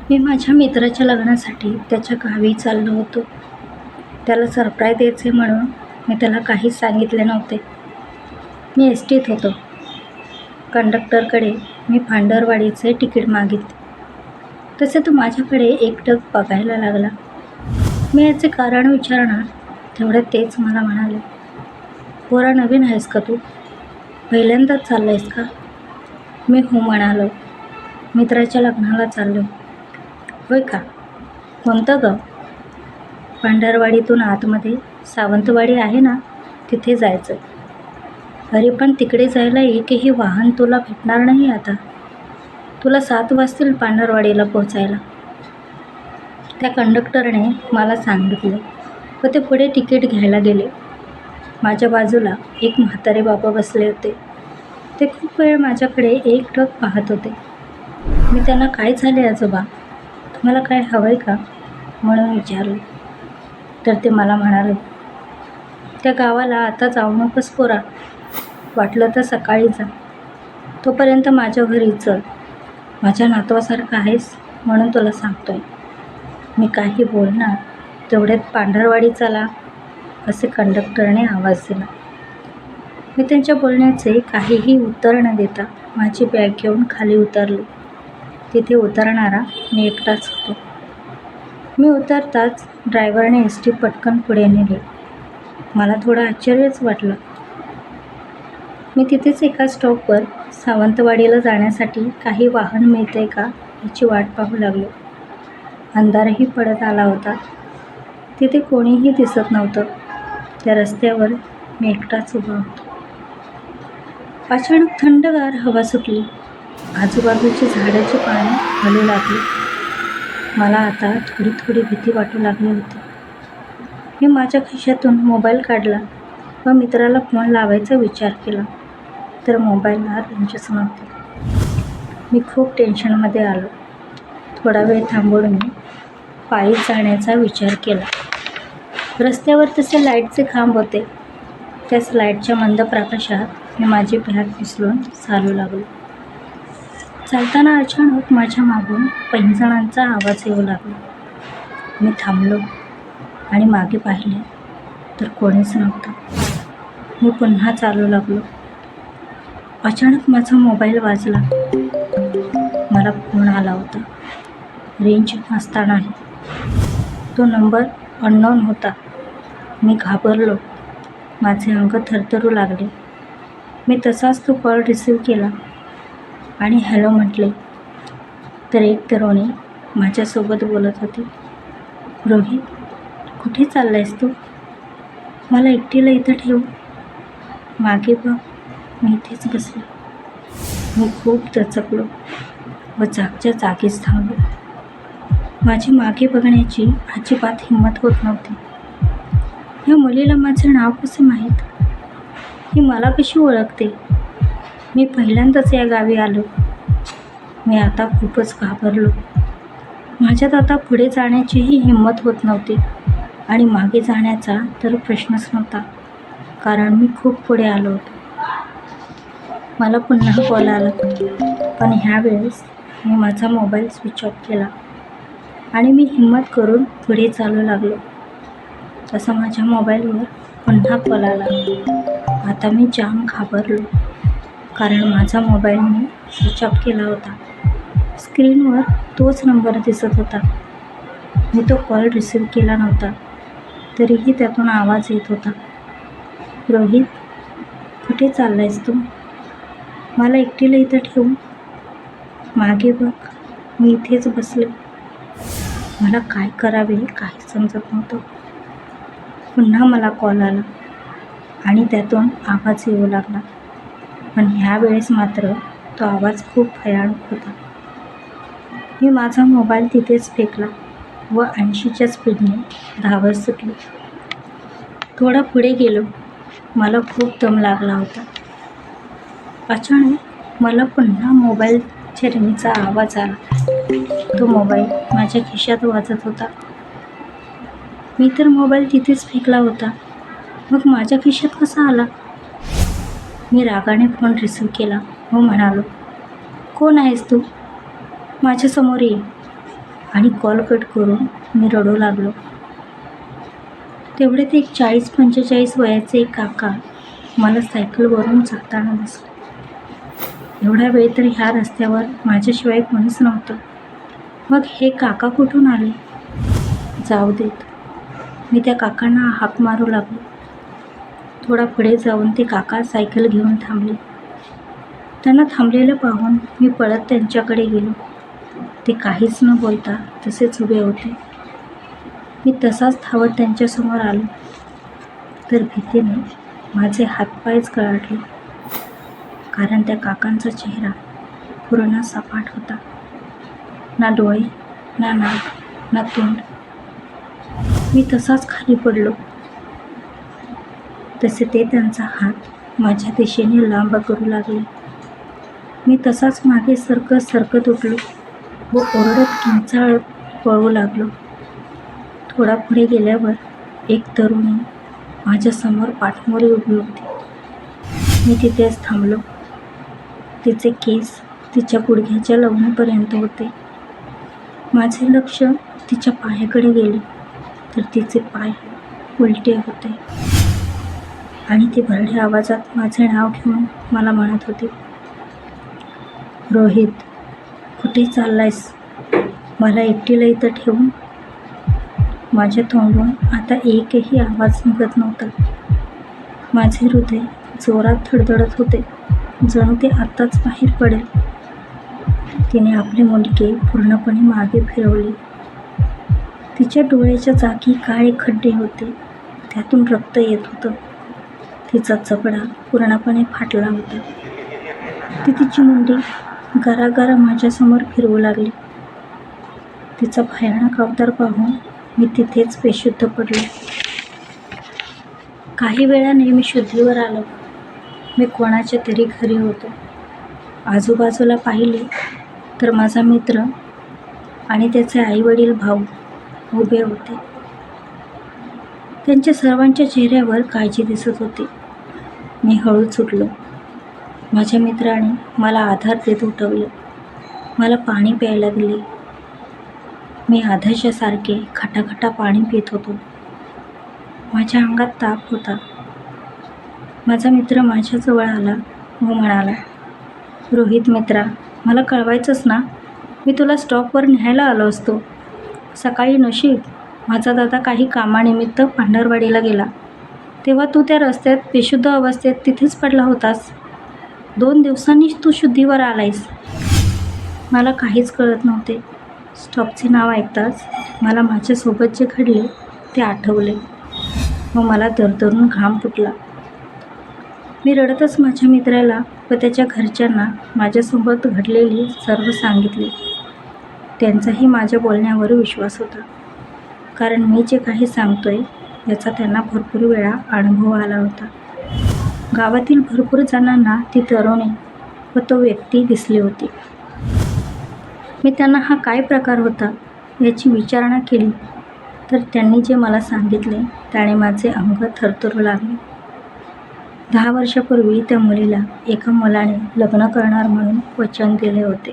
मी माझ्या मित्राच्या लग्नासाठी त्याच्या गावी चाललो होतो. त्याला सरप्राईज द्यायचे म्हणून मी त्याला काहीच सांगितले नव्हते. मी एसटीत होतो. कंडक्टरकडे मी भांडरवाडीचे तिकीट मागितले. तसे तो माझ्याकडे एकटक बघायला लागला. मी याचे कारण विचारणार तेवढ्यात तेच मला म्हणाले, "पोरा, नवीन आहेस का तू? पहिल्यांदाच चालला आहेस का?" मी हो म्हणालो. "मित्राच्या लग्नाला चाललो." "होय का? कोणतं गाव?" "भांडरवाडीतून आतमध्ये सावंतवाडी आहे ना, तिथे जायचं." "अरे पण तिकडे जायला एकही वाहन तुला भेटणार नाही आता. तुला 7 वाजतील भांडरवाडीला पोचायला." त्या कंडक्टरने मला सांगितले व ते पुढे तिकीट घ्यायला गेले. माझ्या बाजूला एक म्हातारे बाबा बसले होते. ते खूप वेळ माझ्याकडे एकटक पाहत होते. मी त्यांना, "काय झाले आजोबा? तुम्हाला काय हवंय का?" म्हणून विचारले. तर ते मला म्हणाले, "त्या गावाला आता जाऊ नकोस पोरा. वाटलं तर सकाळी जा. तोपर्यंत माझ्या घरी चल. माझ्या नातवासारखा आहेस म्हणून तुला सांगतोय." मी काही बोलणार तेवढ्यात "भांडरवाडी चला," असे कंडक्टरने आवाज दिला. मी त्यांच्या बोलण्याचे काहीही उत्तर न देता माझी बॅग घेऊन खाली उतरले. तिथे उतरणारा मी एकटाच होतो. मी उतरताच ड्रायव्हरने एसटी पटकन पुढे नेली. मला थोडं आश्चर्यच वाटलं. मी तिथेच एका स्टॉपवर सावंतवाडीला जाण्यासाठी काही वाहन मिळते का याची वाट पाहू लागलो. अंधारही पडत आला होता. तिथे कोणीही दिसत नव्हतं. त्या रस्त्यावर मी एकटाच उभा होतो. अचानक थंडगार हवा सुटली. आजूबाजूची झाडाची पाने हलू लागली. मला आता थोडी थोडी भीती वाटू लागली होती. मी माझ्या खिशातून मोबाईल काढला व मित्राला फोन लावायचा विचार केला, तर मोबाईलला रेंजच नव्हती. मी खूप टेन्शनमध्ये आलो. थोडा वेळ थांबून मी पायी जाण्याचा विचार केला. रस्त्यावर तसे लाईटचे खांब होते. त्याच लाईटच्या मंद प्रकाशात मी माझी बॅग विसरून चालू लागलो. चालताना अचानक माझ्या मागून पैंजणांचा आवाज येऊ लागला. मी थांबलो आणि मागे पाहिले तर कोणीच नव्हतं. मी पुन्हा चालू लागलो. अचानक माझा मोबाईल वाजला. मला फोन आला होता. रेंज नसतानाही. तो नंबर अननोन होता. मी घाबरलो. माझे अंग थरथरू लागले. मी तसाच तो कॉल रिसीव्ह केला आणि हॅलो म्हटले. तर एक तरुणी माझ्यासोबत बोलत होती. "रोहित, कुठे चाललायस तू? मला एकटीला इथं ठेव. मागे बघ, मी इथेच बसले." मी खूप दचकलो व जागच्या जागीच थांबलो. माझी मागे बघण्याची अजिबात हिंमत होत नव्हती. या मुलीला माझे नाव कसे माहीत? ही मला कशी ओळखते? मी पहिल्यांदाच या गावी आलो. मी आता खूपच घाबरलो. माझ्यात आता पुढे जाण्याचीही हिंमत होत नव्हती आणि मागे जाण्याचा तर प्रश्नच नव्हता, कारण मी खूप पुढे आलो होतो. मला पुन्हा कॉल आला, पण ह्यावेळेस मी माझा मोबाईल स्विच ऑफ केला आणि मी हिंमत करून पुढे चालू लागलो. तसा माझ्या मोबाईलवर पुन्हा कॉल आला. आता मी जाम घाबरलो, कारण माझा मोबाईल मी स्विच ऑफ केला होता. स्क्रीनवर तोच नंबर दिसत होता. मी तो कॉल रिसीव्ह केला नव्हता, तरीही त्यातून आवाज येत होता. "रोहित, कुठे चाललायस तू? मला एकटीला इथं ठेवून? मागे बघ, मी इथेच बसले." मला काय करावे काही समजत नव्हतं. पुन्हा मला कॉल आला आणि त्यातून आवाज येऊ लागला, पण ह्यावेळेस मात्र तो आवाज खूप भयानक होता. मी माझा मोबाईल तिथेच फेकला व 80च्या स्पीडने धावत सुटली. थोडा पुढे गेलो. मला खूप दम लागला होता. अचानक मला पुन्हा मोबाईलच्या रिंगचा आवाज आला. तो मोबाईल माझ्या खिशात वाजत होता. मी तर मोबाईल तिथेच फेकला होता. मग माझ्या खिशात कसा आला? मी रागाने फोन रिसीव्ह केला व म्हणालो, "कोण आहेस तू? माझ्यासमोर ये." आणि कॉल कट करून मी रडू लागलो. तेवढ्यात एक 40-45 वयाचे एक काका मला सायकलवरून जाताना दिसले. एवढा वेळ तर ह्या रस्त्यावर माझ्याशिवाय कोणीच नव्हतं. मग हे काका कुठून आले? जाऊ देत. मी त्या काकांना हाक मारू लागलो. थोडा पुढे जाऊन ते काका सायकल घेऊन थांबले. त्यांना थांबलेलं पाहून मी पळत त्यांच्याकडे गेलो. ते काहीच न बोलता तसेच उभे होते. मी तसाच धावत त्यांच्यासमोर आलो, तर भीतीने माझे हातपायच गळाटले, कारण त्या काकांचा चेहरा पूर्ण सपाट होता. ना डोळे, ना नाक, ना तोंड. मी तसाच खाली पडलो. तसे ते त्यांचा हात माझ्या दिशेने लांब करू लागले. मी तसाच मागे सरकत उठलो व ओरडत किंचाळत पळू लागलो. थोडा पुढे गेल्यावर एक तरुणी माझ्यासमोर पाठमोरी उभी होती. मी तिथेच थांबलो. तिचे केस तिच्या गुडघ्याच्या लवणीपर्यंत होते. माझे लक्ष तिच्या पायाकडे गेले, तर तिचे पाय उलटे होते आणि ती भरड्या आवाजात माझे नाव घेऊन मला म्हणत होती, रोहित, कुठे चाललायस? मला एकटीला इथं ठेवून? माझ्या तोंडून आता एकही आवाज निघत नव्हता. माझे हृदय जोरात धडधडत होते, जणू ते आत्ताच बाहेर पडेल. तिने आपले मुंडके पूर्णपणे मागे फिरवले. तिच्या डोळ्याच्या जागी काळे खड्डे होते, त्यातून रक्त येत होतं. तिचा जबडा पूर्णपणे फाटला होता. ती तिची मुंडी गरागरा माझ्यासमोर फिरवू लागली. तिचा भयानक अवतार पाहून मी तिथेच बेशुद्ध पडलो. काही वेळाने मी शुद्धीवर आलो. मी कोणाच्या तरी घरी होतो. आजूबाजूला पाहिले तर माझा मित्र आणि त्याचे आईवडील, भाऊ उभे होते. त्यांच्या सर्वांच्या चेहऱ्यावर काळजी दिसत होती. मी हळूच उठलो. माझ्या मित्राने मला आधार देत उठवले. मला पाणी प्यायला दिले. मी आधाशासारखे खटाखटा पाणी पित होतो. माझ्या अंगात ताप होता. माझा मित्र माझ्याजवळ आला व म्हणाला, रोहित मित्रा, मला कळवायचंच ना, मी तुला स्टॉपवर न्यायला आलो असतो. सकाळी नशीब माझा दादा काही कामानिमित्त पांढरवाडीला गेला, तेव्हा तू त्या रस्त्यात बेशुद्ध अवस्थेत तिथेच पडला होतास. 2 दिवसांनीच तू शुद्धीवर आलायस. मला काहीच कळत नव्हते. स्टॉपचे नाव ऐकताच मला माझ्यासोबत जे घडले ते आठवले व मला दरदरून घाम फुटला. मी रडतच माझ्या मित्राला व त्याच्या घरच्यांना माझ्यासोबत घडलेले सर्व सांगितले. त्यांचाही माझ्या बोलण्यावर विश्वास होता, कारण मी जे काही सांगतोय याचा त्यांना भरपूर वेळा अनुभव आला होता. गावातील भरपूर जणांना ती तरुणी व तो व्यक्ती दिसली होती. मी त्यांना हा काय प्रकार होता याची विचारणा केली, तर त्यांनी जे मला सांगितले त्याने माझे अंग थरथरू लागले. 10 वर्षापूर्वी त्या मुलीला एका मुलाने लग्न करणार म्हणून वचन दिले होते.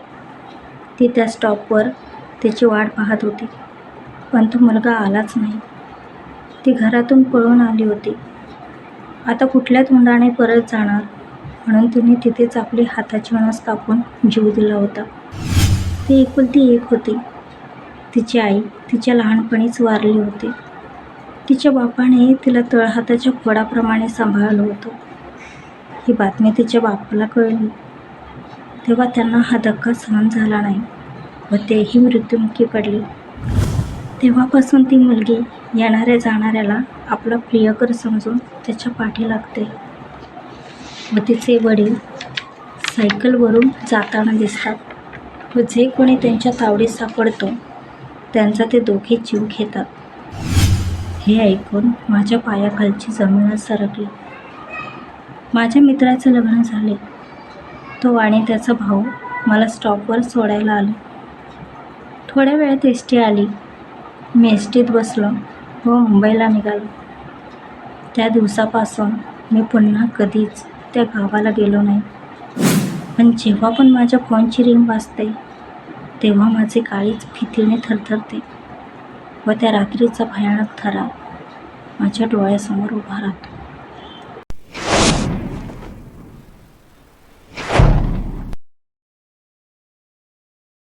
ती त्या स्टॉपवर त्याची वाट पाहत होती, पण तो मुलगा आलाच नाही. ती घरातून पळून आली होती. आता कुठल्या तोंडाने परत जाणार म्हणून तिने तिथेच आपली हाताची नस कापून जीव दिला होता. ती एकुलती एक होती. तिची आई तिच्या लहानपणीच वारली होती. तिच्या बापाने तिला तळहाताच्या फोडाप्रमाणे सांभाळलं होतं. ही बातमी तिच्या बापाला कळली तेव्हा त्यांना हा धक्का सहन झाला नाही व तेही मृत्युमुखी पडले. तेव्हापासून ती मुलगी येणाऱ्या जाणाऱ्याला आपला प्रियकर समजून त्याच्या पाठी लागते व तिचे वडील सायकलवरून जाताना दिसतात व जे कोणी त्यांच्या तावडीत सापडतो त्यांचा ते दोघे जीव घेतात. हे ऐकून माझ्या पायाखालची जमीनच सरकली. माझ्या मित्राचे लग्न झाले. तो आणि त्याचा भाऊ मला स्टॉपवर सोडायला आले. थोड्या वेळात एस.टी. आली. मी एस.टीत बसलो व मुंबईला निघालो. त्या दिवसापासून मी पुन्हा कधीच त्या गावाला गेलो नाही. पण जेव्हा पण माझ्या फोनची रिंग वाजते तेव्हा माझे काळीज भीतीने थरथरते व त्या रात्रीचा भयानक थरार माझ्या डोळ्यासमोर उभा राहतो.